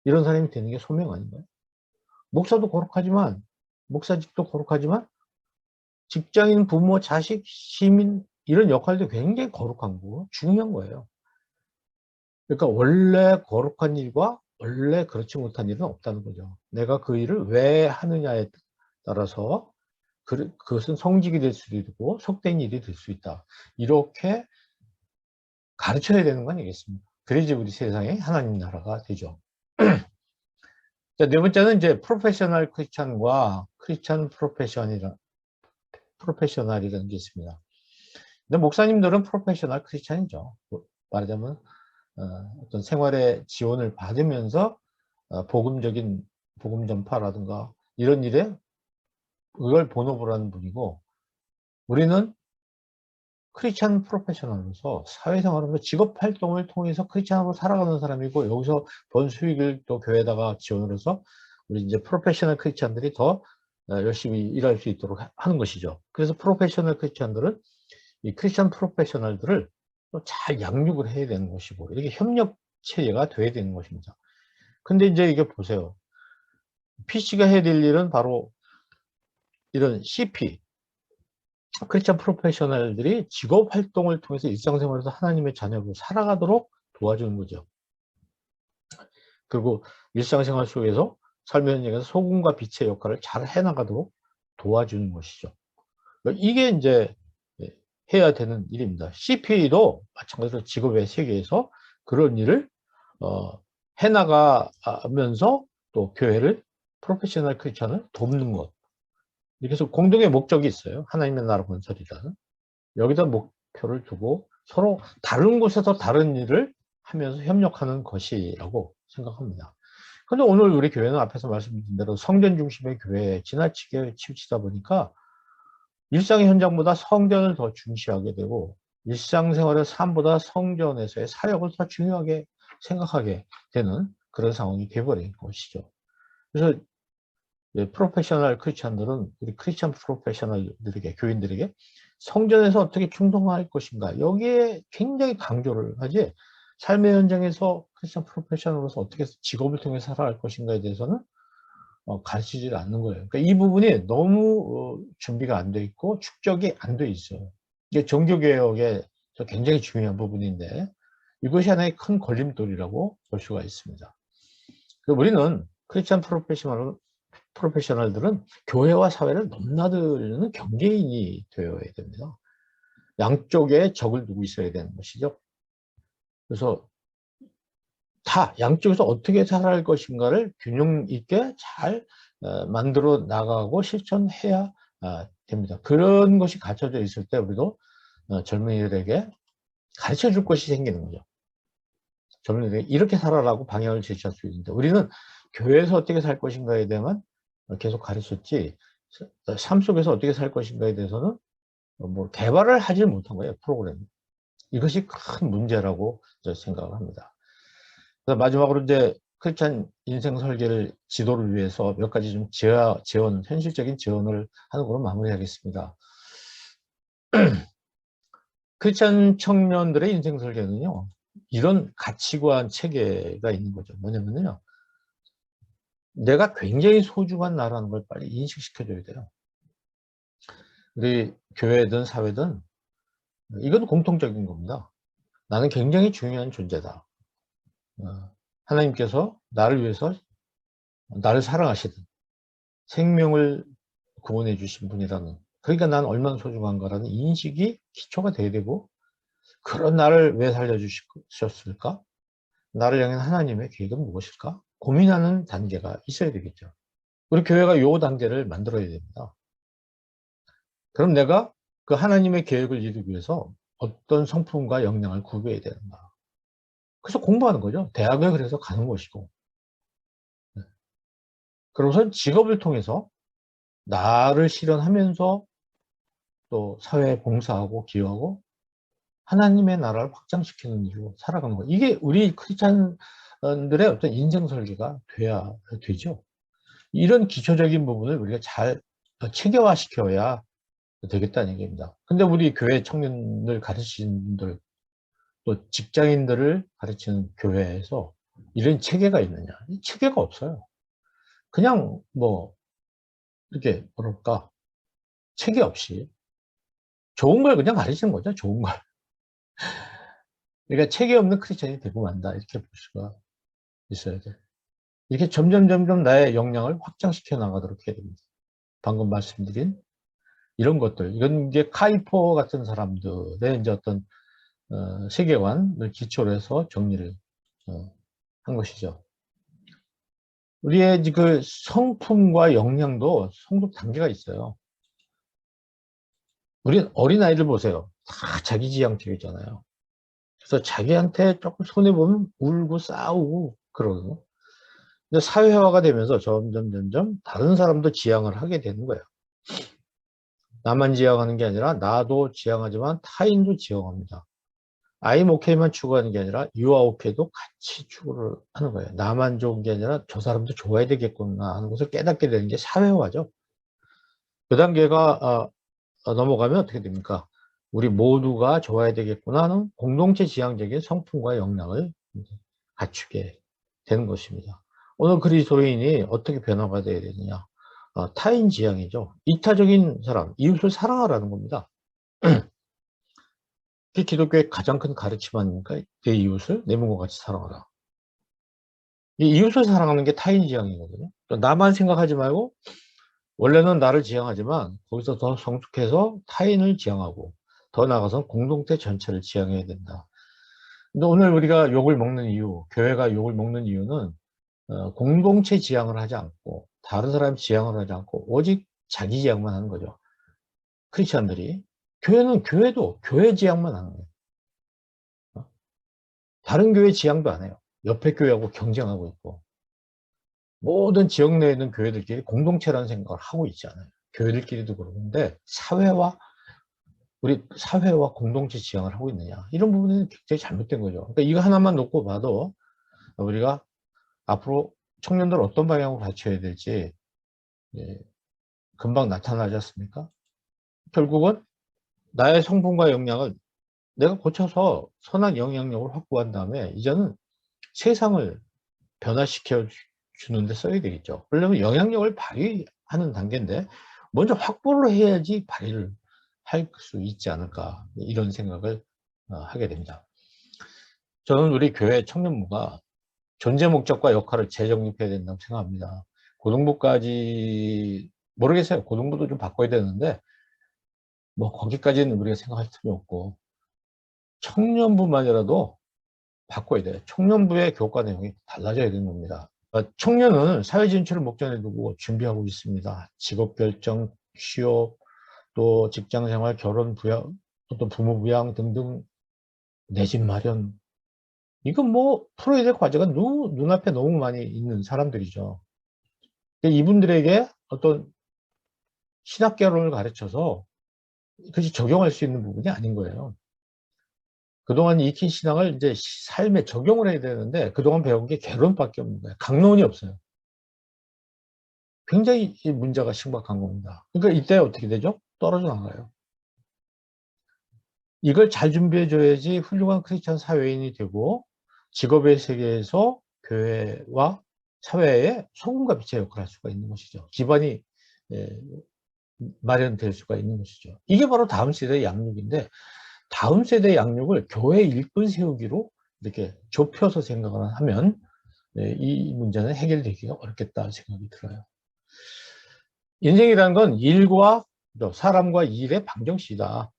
이런 사람이 되는 게 소명 아닌가요? 목사직도 거룩하지만 직장인, 부모, 자식, 시민 이런 역할도 굉장히 거룩한 거고 중요한 거예요. 그러니까 원래 거룩한 일과 원래 그렇지 못한 일은 없다는 거죠. 내가 그 일을 왜 하느냐에 따라서 그것은 성직이 될 수도 있고 속된 일이 될 수 있다. 이렇게 가르쳐야 되는 거 아니겠습니까? 그래야지 우리 세상에 하나님 나라가 되죠. 자, 네 번째는 이제 프로페셔널 크리스찬과 크리스찬 프로페셔널이라는 게 있습니다. 근데 목사님들은 프로페셔널 크리스찬이죠. 말하자면 어떤 생활의 지원을 받으면서 복음 전파라든가 이런 일에 그걸 본업을 하는 분이고 우리는 크리스찬 프로페셔널로서 사회생활하면서 직업 활동을 통해서 크리스찬으로 살아가는 사람이고, 여기서 번 수익을 또 교회에다가 지원을 해서 우리 이제 프로페셔널 크리스찬들이 더 열심히 일할 수 있도록 하는 것이죠. 그래서 프로페셔널 크리스찬들은 이 크리스찬 프로페셔널들을 또 잘 양육을 해야 되는 것이고, 이렇게 협력 체계가 돼야 되는 것입니다. 근데 이제 이게 보세요. PC가 해야 될 일은 바로 이런 CP, 크리스찬 프로페셔널들이 직업 활동을 통해서 일상생활에서 하나님의 자녀로 살아가도록 도와주는 거죠. 그리고 일상생활 속에서 삶의 현장에서 소금과 빛의 역할을 잘 해나가도록 도와주는 것이죠. 이게 이제 해야 되는 일입니다. CP도 마찬가지로 직업의 세계에서 그런 일을 해나가면서 또 교회를, 프로페셔널 크리스찬을 돕는 것. 이렇게 해서 공동의 목적이 있어요. 하나님의 나라 건설이라는. 여기다 목표를 두고 서로 다른 곳에서 다른 일을 하면서 협력하는 것이라고 생각합니다. 근데 오늘 우리 교회는 앞에서 말씀드린 대로 성전 중심의 교회에 지나치게 치우치다 보니까 일상의 현장보다 성전을 더 중시하게 되고, 일상생활의 삶보다 성전에서의 사역을 더 중요하게 생각하게 되는 그런 상황이 되어버린 것이죠. 그래서 프로페셔널 크리스찬들은 우리 크리스찬 프로페셔널들에게, 교인들에게 성전에서 어떻게 충성할 것인가, 여기에 굉장히 강조를 하지, 삶의 현장에서 크리스찬 프로페셔널로서 어떻게 직업을 통해 살아갈 것인가에 대해서는 가르치지 않는 거예요. 그러니까 이 부분이 너무 준비가 안 돼 있고 축적이 안 돼 있어요. 이게 종교개혁의 굉장히 중요한 부분인데, 이것이 하나의 큰 걸림돌이라고 볼 수가 있습니다. 우리는 크리스찬 프로페셔널들은 교회와 사회를 넘나드는 경계인이 되어야 됩니다. 양쪽에 적을 두고 있어야 되는 것이죠. 그래서 다 양쪽에서 어떻게 살아갈 것인가를 균형 있게 잘 만들어 나가고 실천해야 됩니다. 그런 것이 갖춰져 있을 때 우리도 젊은이들에게 가르쳐 줄 것이 생기는 거죠. 젊은이들에게 이렇게 살아라고 방향을 제시할 수 있는데, 우리는 교회에서 어떻게 살 것인가에 대한 계속 가르쳤지, 삶 속에서 어떻게 살 것인가에 대해서는 뭐 개발을 하지 못한 거예요, 프로그램. 이것이 큰 문제라고 생각을 합니다. 그래서 마지막으로 이제 크리스찬 인생 설계를 지도를 위해서 몇 가지 좀 지원, 현실적인 지원을 하는 걸로 마무리하겠습니다. 크리스찬 청년들의 인생 설계는요, 이런 가치관 체계가 있는 거죠. 뭐냐면요, 내가 굉장히 소중한 나라는 걸 빨리 인식시켜줘야 돼요. 우리 교회든 사회든 이건 공통적인 겁니다. 나는 굉장히 중요한 존재다. 하나님께서 나를 위해서, 나를 사랑하시든 생명을 구원해 주신 분이라는, 그러니까 난 얼마나 소중한가라는 인식이 기초가 돼야 되고, 그런 나를 왜 살려주셨을까? 나를 향한 하나님의 계획은 무엇일까? 고민하는 단계가 있어야 되겠죠. 우리 교회가 이 단계를 만들어야 됩니다. 그럼 내가 그 하나님의 계획을 이루기 위해서 어떤 성품과 역량을 구비해야 되는가? 그래서 공부하는 거죠. 대학에 그래서 가는 것이고. 그러고선 직업을 통해서 나를 실현하면서 또 사회에 봉사하고 기여하고 하나님의 나라를 확장시키는 일로 살아가는 거예요. 이게 우리 크리스찬들의 어떤 인생 설계가 돼야 되죠. 이런 기초적인 부분을 우리가 잘 체계화 시켜야 되겠다는 얘기입니다. 근데 우리 교회 청년들 가르치는 분들, 또 직장인들을 가르치는 교회에서 이런 체계가 있느냐? 체계가 없어요. 그냥 뭐 이렇게 뭐랄까, 체계 없이 좋은 걸 그냥 가르치는 거죠. 좋은 걸. 그러니까 체계 없는 크리스찬이 되고 만다, 이렇게 볼 수가 있어야 돼. 이렇게 점점 나의 역량을 확장시켜 나가도록 해야 됩니다. 방금 말씀드린 이런 것들, 이런 게 카이포 같은 사람들의 이제 어떤 세계관을 기초로 해서 정리를 한 것이죠. 우리의 그 성품과 역량도 성숙 단계가 있어요. 우리 어린아이들 보세요. 다 자기지향적이잖아요. 그래서 자기한테 조금 손해보면 울고 싸우고 그러거든요. 근데 사회화가 되면서 점점 다른 사람도 지향을 하게 되는 거예요. 나만 지향하는 게 아니라 나도 지향하지만 타인도 지향합니다. I'm okay만 추구하는 게 아니라 you are okay도 같이 추구를 하는 거예요. 나만 좋은 게 아니라 저 사람도 좋아야 되겠구나 하는 것을 깨닫게 되는 게 사회화죠. 그 단계가 넘어가면 어떻게 됩니까? 우리 모두가 좋아야 되겠구나 하는 공동체 지향적인 성품과 역량을 갖추게 되는 것입니다. 오늘 그리스도인이 어떻게 변화가 되어야 되느냐? 타인 지향이죠. 이타적인 사람, 이웃을 사랑하라는 겁니다. 그게 기독교의 가장 큰 가르침 아닙니까? 내 이웃을 내 몸과 같이 사랑하라. 이 이웃을 사랑하는 게 타인 지향이거든요. 나만 생각하지 말고 원래는 나를 지향하지만 거기서 더 성숙해서 타인을 지향하고 더 나아가서 공동체 전체를 지향해야 된다. 근데 오늘 우리가 욕을 먹는 이유, 교회가 욕을 먹는 이유는 공동체 지향을 하지 않고 다른 사람 지향을 하지 않고 오직 자기 지향만 하는 거죠. 크리스천들이. 교회는 교회도 교회 지향만 하는 거예요. 다른 교회 지향도 안 해요. 옆에 교회하고 경쟁하고 있고 모든 지역 내에 있는 교회들끼리 공동체라는 생각을 하고 있지 않아요. 교회들끼리도 그러는데 우리 사회와 공동체 지향을 하고 있느냐 이런 부분은 굉장히 잘못된 거죠. 그러니까 이거 하나만 놓고 봐도 우리가 앞으로 청년들 어떤 방향으로 가르쳐야 될지 금방 나타나지 않습니까? 결국은 나의 성품과 역량을 내가 고쳐서 선한 영향력을 확보한 다음에 이제는 세상을 변화시켜 주는데 써야 되겠죠. 그러려면 영향력을 발휘하는 단계인데 먼저 확보를 해야지 발휘를 할 수 있지 않을까 이런 생각을 하게 됩니다. 저는 우리 교회 청년부가 존재 목적과 역할을 재정립해야 된다고 생각합니다. 고등부까지 모르겠어요. 고등부도 좀 바꿔야 되는데 뭐 거기까지는 우리가 생각할 틈이 없고 청년부만이라도 바꿔야 돼요. 청년부의 교과 내용이 달라져야 되는 겁니다. 청년은 사회 진출을 목전에 두고 준비하고 있습니다. 직업 결정, 취업, 또 직장 생활, 결혼, 부양, 또 부모 부양 등등 내 집 마련. 이건 뭐 풀어야 될 과제가 눈앞에 너무 많이 있는 사람들이죠. 이분들에게 어떤 신학개론을 가르쳐서 그것이 적용할 수 있는 부분이 아닌 거예요. 그동안 익힌 신앙을 이제 삶에 적용을 해야 되는데 그동안 배운 게 개론밖에 없는 거예요. 강론이 없어요. 굉장히 이 문제가 심각한 겁니다. 그러니까 이때 어떻게 되죠? 떨어져 나가요. 이걸 잘 준비해 줘야지 훌륭한 크리스천 사회인이 되고 직업의 세계에서 교회와 사회에 소금과 빛의 역할을 할 수가 있는 것이죠. 기반이 마련될 수가 있는 것이죠. 이게 바로 다음 세대의 양육인데 다음 세대의 양육을 교회 일꾼 세우기로 이렇게 좁혀서 생각을 하면 이 문제는 해결되기가 어렵겠다 생각이 들어요. 인생이라는 건 일과 사람과 일의 방정식이다.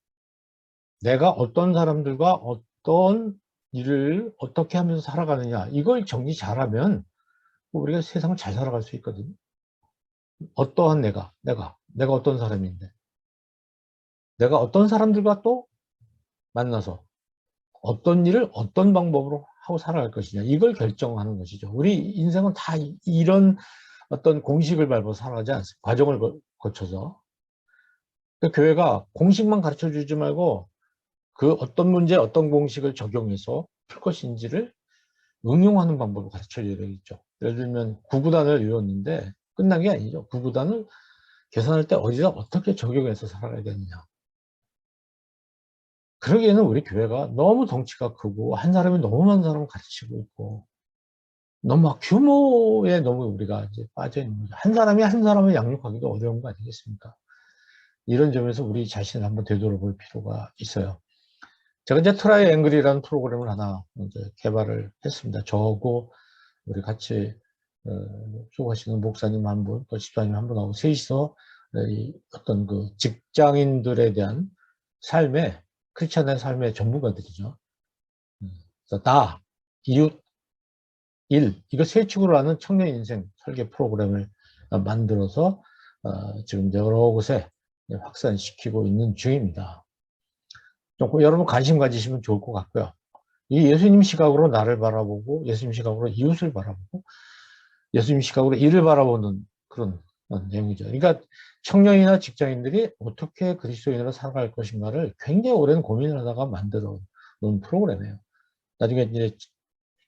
내가 어떤 사람들과 어떤 일을 어떻게 하면서 살아가느냐 이걸 정리 잘하면 우리가 세상을 잘 살아갈 수 있거든요. 어떠한 내가 어떤 사람인데 내가 어떤 사람들과 또 만나서 어떤 일을 어떤 방법으로 하고 살아갈 것이냐 이걸 결정하는 것이죠. 우리 인생은 다 이런 어떤 공식을 밟아 살아가지 않습니다. 과정을 거쳐서. 그러니까 교회가 공식만 가르쳐 주지 말고 그 어떤 문제 어떤 공식을 적용해서 풀 것인지를 응용하는 방법을 가르쳐 줘야 되겠죠. 예를 들면 구구단을 외웠는데 끝난 게 아니죠. 구구단을 계산할 때 어디다 어떻게 적용해서 살아가야 되느냐. 그러기에는 우리 교회가 너무 덩치가 크고 한 사람이 너무 많은 사람을 가르치고 있고 너무 규모에 너무 우리가 이제 빠져 있는 거죠. 한 사람이 한 사람을 양육하기도 어려운 거 아니겠습니까? 이런 점에서 우리 자신을 한번 되돌아볼 필요가 있어요. 제가 이제 트라이 앵글이라는 프로그램을 하나 이제 개발을 했습니다. 저하고 우리 같이 수고하시는 목사님 한 분, 또 집사님 한 분하고 셋이서 어떤 그 직장인들에 대한 삶의 크리스천의 삶의 전문가들이죠. 그래서 나, 이웃, 일 이거 세 축으로 하는 청년 인생 설계 프로그램을 만들어서 지금 여러 곳에 확산시키고 있는 중입니다. 좀 여러분 관심 가지시면 좋을 것 같고요. 이 예수님 시각으로 나를 바라보고 예수님 시각으로 이웃을 바라보고 예수님 시각으로 일을 바라보는 그런 내용이죠. 그러니까 청년이나 직장인들이 어떻게 그리스도인으로 살아갈 것인가를 굉장히 오랜 고민을 하다가 만들어 놓은 프로그램이에요. 나중에 이제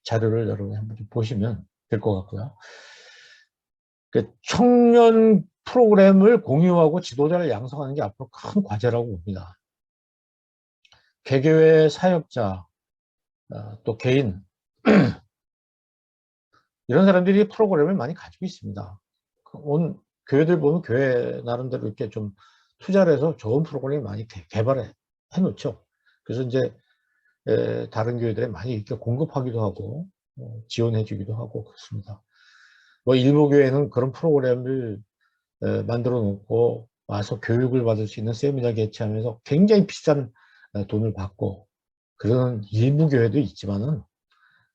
자료를 여러분이 한번 좀 보시면 될 것 같고요. 그 청년 프로그램을 공유하고 지도자를 양성하는 게 앞으로 큰 과제라고 봅니다. 개교회 사역자, 또 개인, 이런 사람들이 프로그램을 많이 가지고 있습니다. 온 교회들 보면 교회 나름대로 이렇게 좀 투자를 해서 좋은 프로그램을 많이 개발해 놓죠. 그래서 이제 다른 교회들에 많이 이렇게 공급하기도 하고 지원해 주기도 하고 그렇습니다. 뭐 일부 교회는 그런 프로그램을 만들어 놓고 와서 교육을 받을 수 있는 세미나 개최하면서 굉장히 비싼 돈을 받고 그런 일부 교회도 있지만은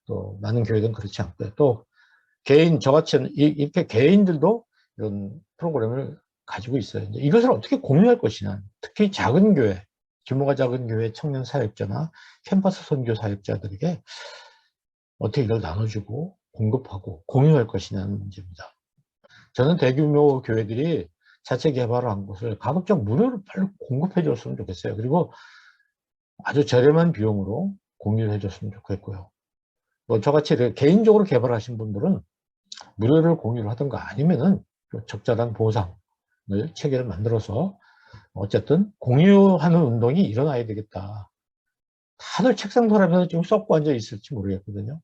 또 많은 교회들은 그렇지 않고요. 또 개인, 저같이 이렇게 개인들도 이런 프로그램을 가지고 있어요. 이것을 어떻게 공유할 것이냐. 특히 작은 교회, 규모가 작은 교회 청년 사역자나 캠퍼스 선교 사역자들에게 어떻게 이걸 나눠주고 공급하고 공유할 것이냐는 문제입니다. 저는 대규모 교회들이 자체 개발을 한 것을 가급적 무료로 빨리 공급해 줬으면 좋겠어요. 그리고 아주 저렴한 비용으로 공유해 줬으면 좋겠고요. 뭐 저같이 개인적으로 개발하신 분들은 무료를 공유를 하든가 아니면은 적절한 보상을 체계를 만들어서 어쨌든 공유하는 운동이 일어나야 되겠다. 다들 책상 돌아면서 지금 썩고 앉아 있을지 모르겠거든요.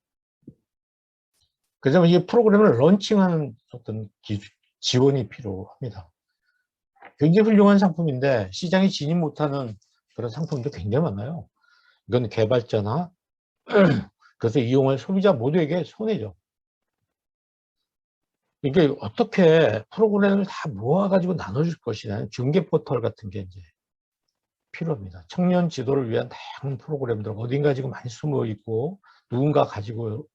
그래서 이 프로그램을 런칭하는 어떤 지원이 필요합니다. 굉장히 훌륭한 상품인데 시장에 진입 못하는 그런 상품도 굉장히 많아요. 이건 개발자나 그래서 이용할 소비자 모두에게 손해죠. 이게 어떻게 프로그램을 다 모아가지고 나눠줄 것이냐 중개 포털 같은 게 이제 필요합니다. 청년 지도를 위한 다양한 프로그램들 어딘가 지금 많이 숨어 있고 누군가 가지고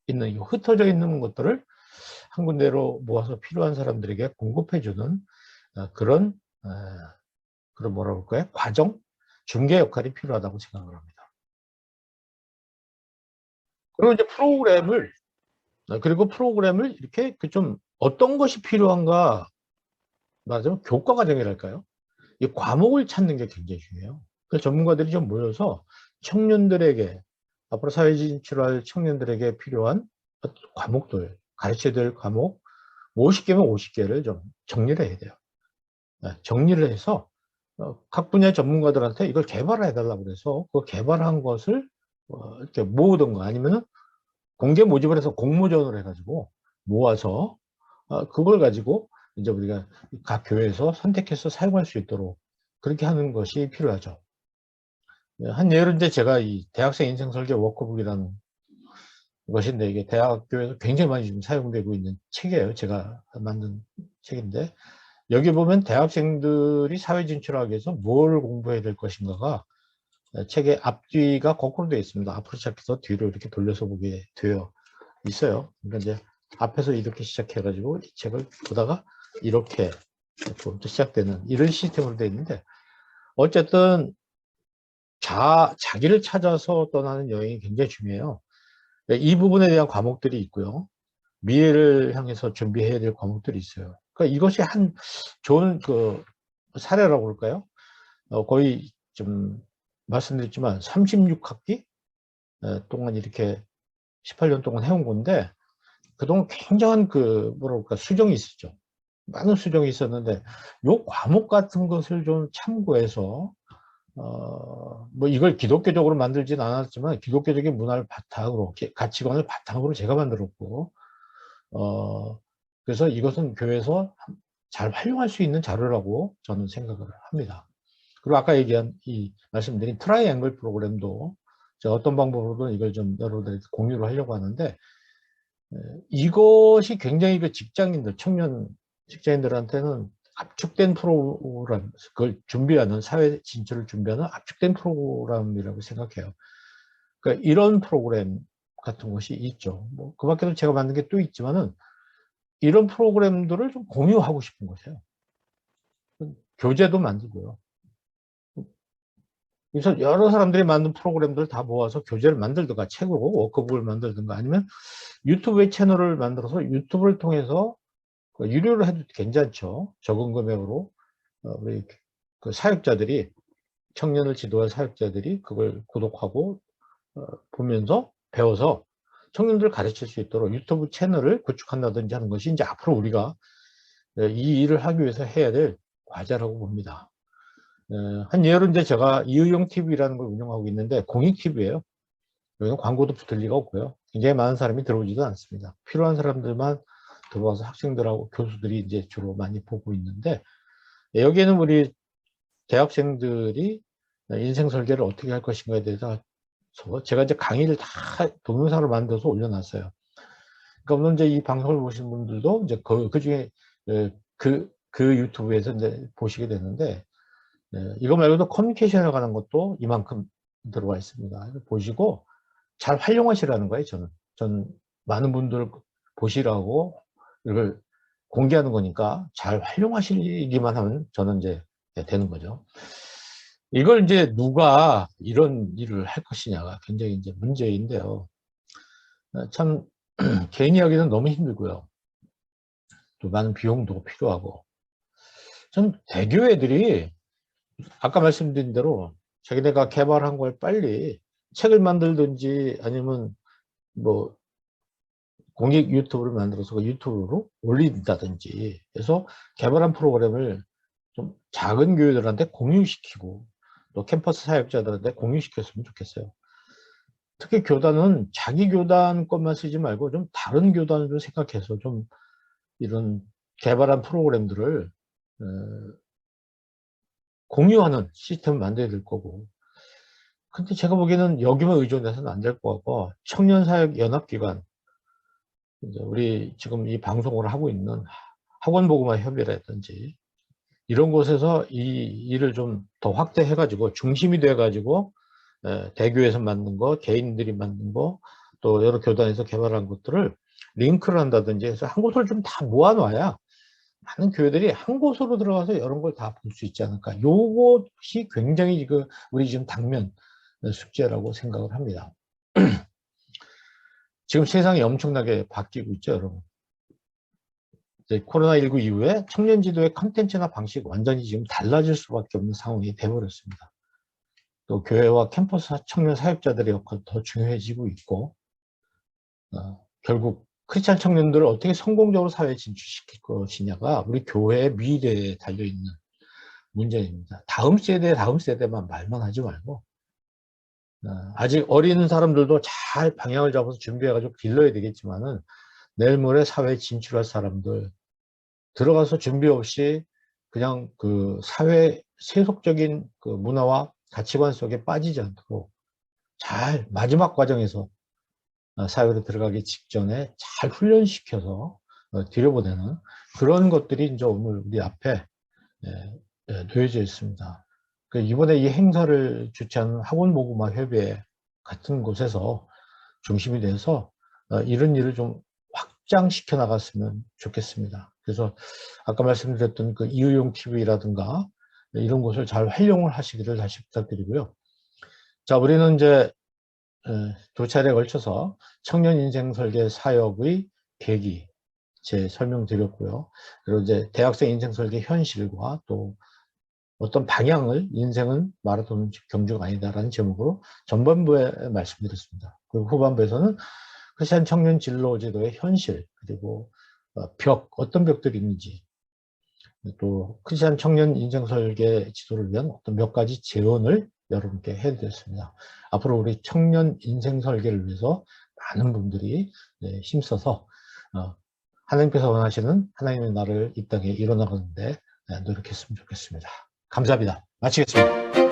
있는 흩어져 있는 것들을 한 군데로 모아서 필요한 사람들에게 공급해주는 그런 뭐라 그럴까요? 과정, 중개 역할이 필요하다고 생각을 합니다. 그리고 이제 프로그램을 이렇게 좀 어떤 것이 필요한가 말하자면 교과 과정이랄까요? 이 과목을 찾는 게 굉장히 중요해요. 그 전문가들이 좀 모여서 청년들에게 앞으로 사회 진출할 청년들에게 필요한 과목들 가르쳐야 될 과목 50개면 50개를 좀 정리를 해야 돼요. 정리를 해서 각 분야 전문가들한테 이걸 개발해 달라고 그래서 그 개발한 것을 이렇게 모으던가 아니면은 공개 모집을 해서 공모전을 해가지고 모아서 그걸 가지고 이제 우리가 각 교회에서 선택해서 사용할 수 있도록 그렇게 하는 것이 필요하죠. 한 예를 이제 제가 이 대학생 인생 설계 워크북이라는 것인데 이게 대학교에서 굉장히 많이 지금 사용되고 있는 책이에요. 제가 만든 책인데 여기 보면 대학생들이 사회 진출하기 위해서 뭘 공부해야 될 것인가가 책의 앞뒤가 거꾸로 되어 있습니다. 앞으로 시작해서 뒤로 이렇게 돌려서 보게 되어 있어요. 그러니까 이제 앞에서 이렇게 시작해가지고 이 책을 보다가 이렇게 시작되는 이런 시스템으로 되어 있는데 어쨌든 자기를 찾아서 떠나는 여행이 굉장히 중요해요. 이 부분에 대한 과목들이 있고요. 미래를 향해서 준비해야 될 과목들이 있어요. 그러니까 이것이 한 좋은 사례라고 그럴까요? 거의 좀 말씀드렸지만 36학기 동안 이렇게 18년 동안 해온 건데 그동안 굉장한 뭐랄까 수정이 있었죠. 많은 수정이 있었는데 요 과목 같은 것을 좀 참고해서 뭐 이걸 기독교적으로 만들진 않았지만 기독교적인 문화를 바탕으로 가치관을 바탕으로 제가 만들었고 그래서 이것은 교회에서 잘 활용할 수 있는 자료라고 저는 생각을 합니다. 그리고 아까 얘기한 말씀드린 트라이앵글 프로그램도 제가 어떤 방법으로든 이걸 좀 여러분들에게 공유를 하려고 하는데 이것이 굉장히 청년 직장인들한테는 압축된 프로그램, 그걸 준비하는 사회 진출을 준비하는 압축된 프로그램이라고 생각해요. 그러니까 이런 프로그램 같은 것이 있죠. 뭐 그 밖에도 제가 만든 게 또 있지만은 이런 프로그램들을 좀 공유하고 싶은 것이에요. 교재도 만들고요. 그래서 여러 사람들이 만든 프로그램들 다 모아서 교재를 만들든가 책으로 워크북을 만들든가 아니면 유튜브의 채널을 만들어서 유튜브를 통해서 유료로 해도 괜찮죠. 적은 금액으로 우리 그 사역자들이, 청년을 지도할 사역자들이 그걸 구독하고 보면서 배워서 청년들을 가르칠 수 있도록 유튜브 채널을 구축한다든지 하는 것이 이제 앞으로 우리가 이 일을 하기 위해서 해야 될 과제라고 봅니다. 한 예로 이제 제가 이의용 TV라는 걸 운영하고 있는데 공익 TV예요. 여기는 광고도 붙을 리가 없고요. 굉장히 많은 사람이 들어오지도 않습니다. 필요한 사람들만 들어와서 학생들하고 교수들이 이제 주로 많이 보고 있는데, 여기에는 우리 대학생들이 인생 설계를 어떻게 할 것인가에 대해서 제가 이제 강의를 다 동영상으로 만들어서 올려놨어요. 그러니까 물론 이제 이 방송을 보시는 분들도 이제 그 중에 그 유튜브에서 이제 보시게 되는데, 이거 말고도 커뮤니케이션에 관한 것도 이만큼 들어와 있습니다. 보시고 잘 활용하시라는 거예요. 저는 많은 분들 보시라고 이걸 공개하는 거니까 잘 활용하시기만 하면 저는 이제 되는 거죠. 이걸 이제 누가 이런 일을 할 것이냐가 굉장히 이제 문제인데요. 참 개인이 하기는 너무 힘들고요. 또 많은 비용도 필요하고. 전 대교회들이 아까 말씀드린 대로 자기네가 개발한 걸 빨리 책을 만들든지 아니면 뭐 공익 유튜브를 만들어서 그 유튜브로 올린다든지 해서 개발한 프로그램을 좀 작은 교회들한테 공유시키고 또 캠퍼스 사역자들한테 공유시켰으면 좋겠어요. 특히 교단은 자기 교단 것만 쓰지 말고 좀 다른 교단을 생각해서 좀 이런 개발한 프로그램들을 공유하는 시스템을 만들어야 될 거고. 근데 제가 보기에는 여기만 의존해서는 안 될 것 같고, 청년사역연합기관, 우리 지금 이 방송을 하고 있는 학원보그마 협의라든지 이런 곳에서 이 일을 좀 더 확대해가지고 중심이 돼가지고 대교에서 만든 거, 개인들이 만든 거, 또 여러 교단에서 개발한 것들을 링크를 한다든지 해서 한 곳을 좀 다 모아놔야 많은 교회들이 한 곳으로 들어가서 이런 걸 다 볼 수 있지 않을까. 요것이 굉장히 우리 지금 당면 숙제라고 생각을 합니다. 지금 세상이 엄청나게 바뀌고 있죠, 여러분. 코로나19 이후에 청년 지도의 컨텐츠나 방식 완전히 지금 달라질 수밖에 없는 상황이 돼버렸습니다. 또 교회와 캠퍼스 청년 사역자들의 역할도 더 중요해지고 있고, 결국 크리스찬 청년들을 어떻게 성공적으로 사회에 진출시킬 것이냐가 우리 교회의 미래에 달려있는 문제입니다. 다음 세대만 말만 하지 말고, 아직 어린 사람들도 잘 방향을 잡아서 준비해가지고 길러야 되겠지만은, 내일 모레 사회에 진출할 사람들, 들어가서 준비 없이 그냥 그 사회 세속적인 그 문화와 가치관 속에 빠지지 않도록 잘 마지막 과정에서 사회로 들어가기 직전에 잘 훈련시켜서 들여보내는 그런 것들이 이제 오늘 우리 앞에 놓여져 있습니다. 이번에 이 행사를 주최하는 학원보그마 협의회 같은 곳에서 중심이 돼서 이런 일을 좀 확장시켜 나갔으면 좋겠습니다. 그래서 아까 말씀드렸던 그 이의용 TV라든가 이런 곳을 잘 활용을 하시기를 다시 부탁드리고요. 자, 우리는 이제 두 차례에 걸쳐서 청년 인생 설계 사역의 계기 제 설명드렸고요. 그리고 이제 대학생 인생 설계 현실과 또 어떤 방향을, 인생은 마라톤 경주가 아니다라는 제목으로 전반부에 말씀드렸습니다. 그리고 후반부에서는 크리스찬 청년 진로 제도의 현실, 그리고 어떤 벽들이 있는지, 또 크리스찬 청년 인생 설계 지도를 위한 어떤 몇 가지 제언을 여러분께 해드렸습니다. 앞으로 우리 청년 인생 설계를 위해서 많은 분들이 힘써서 하나님께서 원하시는 하나님의 나라를 이 땅에 이뤄나가는데 노력했으면 좋겠습니다. 감사합니다. 마치겠습니다.